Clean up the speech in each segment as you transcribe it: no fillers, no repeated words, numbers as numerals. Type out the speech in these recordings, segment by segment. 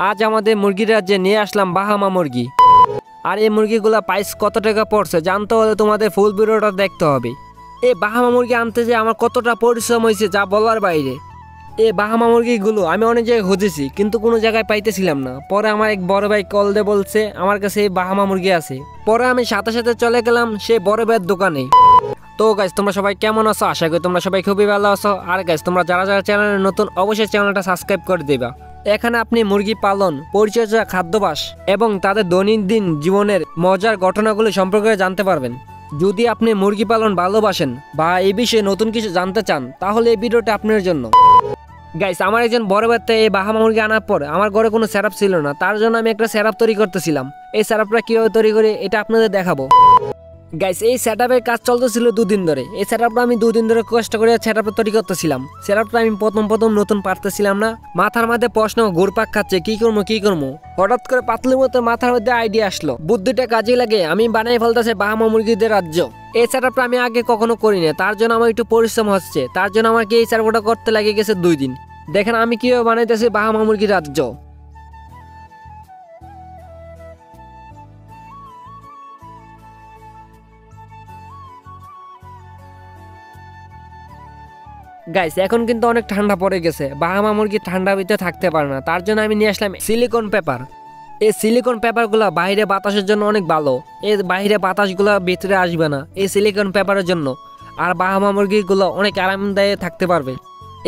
আজ আমাদের মুরগির রাজ্যে নিয়ে আসলাম বাহামা মুরগি। আর এই মুরগিগুলো প্রাইস কত টাকা পড়ছে জানতে হলে তোমাদের ফুল ভিডিওটা দেখতে হবে। এই বাহামা মুরগি আনতে যে আমার কতটা পরিশ্রম হয়েছে যা বলার বাইরে। এই বাহামা মুরগিগুলো আমি অনেক জায়গায় খুঁজেছি কিন্তু কোনো জায়গায় পাইতেছিলাম না। পরে আমার এক বড় ভাই কল দিয়ে বলছে আমার কাছে এই বাহামা মুরগি আছে। পরে আমি সাথে সাথে চলে গেলাম সেই বড় ভাইয়ের দোকানে। তো গাইস তোমরা সবাই কেমন আছো? আশা করি তোমরা সবাই খুবই ভালো আছো। আর গাইস তোমরা যারা যারা চ্যানেলে নতুন অবশ্যই চ্যানেলটা সাবস্ক্রাইব করে দেবা। এখানে আপনি মুরগি পালন, পরিচর্যা, খাদ্যাভ্যাস এবং তাদের দৈনন্দিন জীবনের মজার ঘটনাগুলো সম্পর্কে জানতে পারবেন। যদি আপনি মুরগি পালন ভালোবাসেন বা এই বিষয়ে নতুন কিছু জানতে চান তাহলে এই ভিডিওটা আপনার জন্য। গাইস আমার একজন বড় বাচ্চা এই বাহামা মুরগি আনার পর আমার ঘরে কোনো সেটআপ ছিল না, তার জন্য আমি একটা সেটআপ তৈরি করতেছিলাম। এই সেটআপটা কীভাবে তৈরি করি এটা আপনাদের দেখাবো। গাইস এই সেটআপের কাজ চলতেছিল দুদিন ধরে। এই সেটআপটা আমি দুদিন ধরে কষ্ট করে সেটআপটা তৈরি করতেছিলাম। সেটআপটা আমি প্রথম নতুন পারতেছিলাম না, মাথার মধ্যে প্রশ্ন ঘুরপাক খাচ্ছে কি করবো। হঠাৎ করে পাতলির মতো মাথার মধ্যে আইডিয়া আসলো, বুদ্ধিটা কাজে লাগে আমি বানাই ফেলতেছে বাহামা মুরগিদের রাজ্য। এই সেটআপটা আমি আগে কখনো করি না, তার জন্য আমার একটু পরিশ্রম হচ্ছে। তার জন্য আমাকে এই সেটআপটা করতে লাগে গেছে 2 দিন। দেখেন আমি কিভাবে বানাইতেছি বাহামা মুরগির রাজ্য। গাইস এখন কিন্তু অনেক ঠান্ডা পড়ে গেছে, বাহামা মুরগি ঠান্ডা ভিতরে থাকতে পারে না। তার জন্য আমি নিয়ে আসলাম সিলিকন পেপার। এই সিলিকন পেপারগুলো বাইরে বাতাসের জন্য অনেক ভালো। এই বাইরে বাতাসগুলো ভিতরে আসবে না এই সিলিকন পেপারের জন্য। আর বাহামা মুরগিগুলো অনেক আরামদায়ক থাকতে পারবে।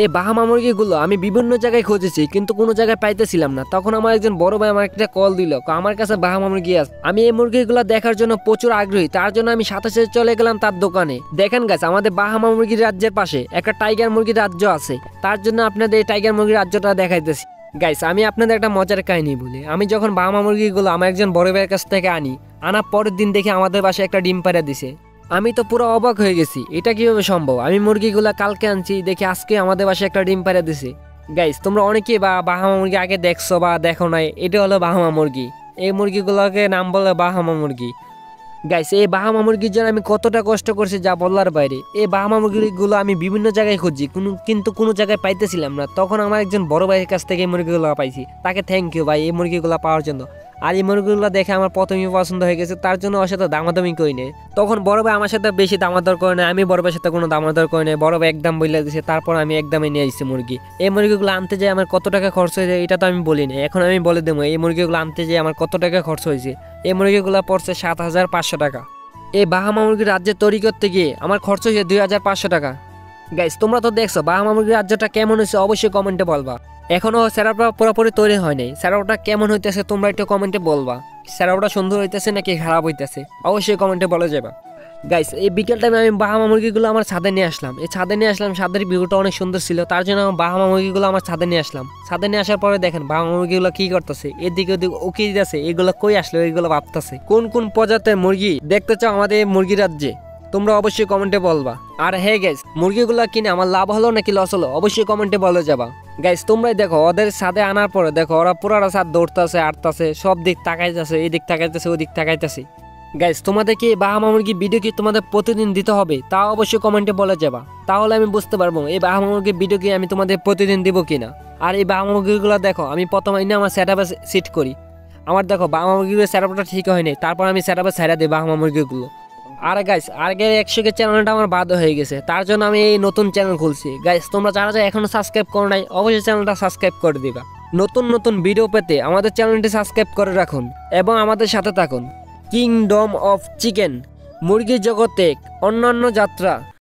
এই বাহামা মুরগিগুলো আমি বিভিন্ন জায়গায় খুঁজেছি কিন্তু কোনো জায়গায় পাইতেছিলাম না। তখন আমার একজন বড় ভাই আমার একটা কল দিল, আমার কাছে বাহামা মুরগি আছে। আমি এই মুরগিগুলো দেখার জন্য প্রচুর আগ্রহী, তার জন্য আমি সাথে সাথে চলে গেলাম তার দোকানে। দেখেন গাছ আমাদের বাহামা মুরগির রাজ্যের পাশে একটা টাইগার মুরগির রাজ্য আছে, তার জন্য আপনাদের এই টাইগার মুরগির রাজ্যটা দেখাইতেছি। গাইস আমি আপনাদের একটা মজার কাহিনী বলি। আমি যখন বাহামা মুরগিগুলো আমার একজন বড় ভাইয়ের কাছ থেকে আনার পরের দিন দেখি আমাদের বাসায় একটা ডিম পাড়া দিছে। আমি তো পুরো অবাক হয়ে গেছি, এটা কিভাবে সম্ভব। আমি মুরগিগুলা কালকে আনছি, দেখি আজকে আমাদের বাসায় একটা ডিম পাড়া দিছে। গাইস তোমরা অনেকেই বাহামা মুরগি আগে দেখছো বা দেখো নাই, এটা হলো বাহামা মুরগি। এই মুরগিগুলোকে নাম বলে বাহামা মুরগি। গাইস এই বাহামা মুরগির জন্য আমি কতটা কষ্ট করছি যা বলার বাইরে। এই বাহামা মুরগিগুলো আমি বিভিন্ন জায়গায় খুঁজছি কিন্তু কোনো জায়গায় পাইতেছিলাম না। তখন আমার একজন বড় ভাইয়ের কাছ থেকে এই মুরগিগুলো পাইছি, তাকে থ্যাংক ইউ ভাই এই মুরগিগুলো পাওয়ার জন্য। আর এই মুরগিগুলো দেখে আমার প্রথমেই পছন্দ হয়ে গেছে, তার জন্য ওর সাথে দামাদামি করি নেই। তখন বড় ভাই আমার সাথে বেশি দামাদর করে নেয়, আমি বড় ভাইয়ের সাথে কোনো দামাদর করে নেই। বড় ভাই একদম বলে দিয়েছে, তারপর আমি একদমই নিয়ে আসছি মুরগি। এই মুরগিগুলো আনতে যেয়ে আমার কত টাকা খরচ হয়েছে এটা তো আমি বলি না, এখন আমি বলে দেবো এই মুরগিগুলো আনতে যেয়ে আমার কত টাকা খরচ হয়েছে। এই মুরগিগুলো পড়ছে 7,500 টাকা। এই বাহামা মুরগির রাজ্যে তৈরি করতে গিয়ে আমার খরচ হয়েছে 2,500 টাকা। গাইস তোমরা তো দেখছো বাহামা মুরগির রাজ্যটা কেমন হয়েছে অবশ্যই কমেন্টে বলবা। এখনো সেটআপটা পুরোপুরি তৈরি হয় নাই, সেটআপটা কেমন হইতেছে তোমরা একটু কমেন্টে বলবা। সেটআপটা সুন্দর হইতেছে নাকি খারাপ হইতেছে অবশ্যই কমেন্টে বলে যাবা। গাইস এই বিকেল টাইমে আমি বাহামা মুরগিগুলো আমার ছাদে নিয়ে আসলাম। এই ছাদে নিয়ে আসলাম, ছাদের ভিউটা অনেক সুন্দর ছিল, তার জন্য আমার বাহামা মুরগিগুলো আমার ছাদে নিয়ে আসলাম। ছাদে নিয়ে আসার পরে দেখেন বাহামা মুরগিগুলো কি করতেছে, এদিকে ওদিকে ওকে দিতেছে। এগুলো কই আসলো এইগুলো ভাবতেছে। কোন প্রজাতির মুরগি দেখতে চাও আমাদের এই মুরগি রাজ্যে তোমরা অবশ্যই কমেন্টে বলবা। আর হ্যাঁ গাইস মুরগিগুলো কিনে আমার লাভ হলো নাকি লস হলো অবশ্যই কমেন্টে বলে যাবা। গাইস তোমরাই দেখো ওদের ছাদে আনার পরে দেখো ওরা পুরাটা ছাদ দৌড়তেছে, আটতেছে, সব দিক তাকাইতেছে, এই দিক তাকাইতেছে, ওই দিক তাকাইতেছে। গাইস তোমাদের কি বাহামা মুরগি ভিডিও কি তোমাদের প্রতিদিন দিতে হবে তা অবশ্যই কমেন্টে বলে যাবা, তাহলে আমি বুঝতে পারবো এই বাহামা মুরগির ভিডিও কি আমি তোমাদের প্রতিদিন দিব কিনা। আর এই বাহামা মুরগিগুলো দেখো আমি প্রথমে আমার সেটআপে সিট করি। আমার দেখো বাহামা মুরগির সেটআপটা ঠিক হয়নি, তারপর আমি সেটআপে ছেড়ে দিই বাহামা মুরগিগুলো। আর গাইস আগের 100 চ্যানেলটা আমার বাদ হয়ে গেছে, তার জন্য আমি এই নতুন চ্যানেল খুলছি। গাইস তোমরা যারা এখনো সাবস্ক্রাইব করো নাই অবশ্যই চ্যানেলটা সাবস্ক্রাইব করে দিবা। নতুন ভিডিও পেতে আমাদের চ্যানেলটি সাবস্ক্রাইব করে রাখুন এবং আমাদের সাথে থাকুন। কিংডম অফ চিকেন মুরগির জগতে অন্যান্য যাত্রা।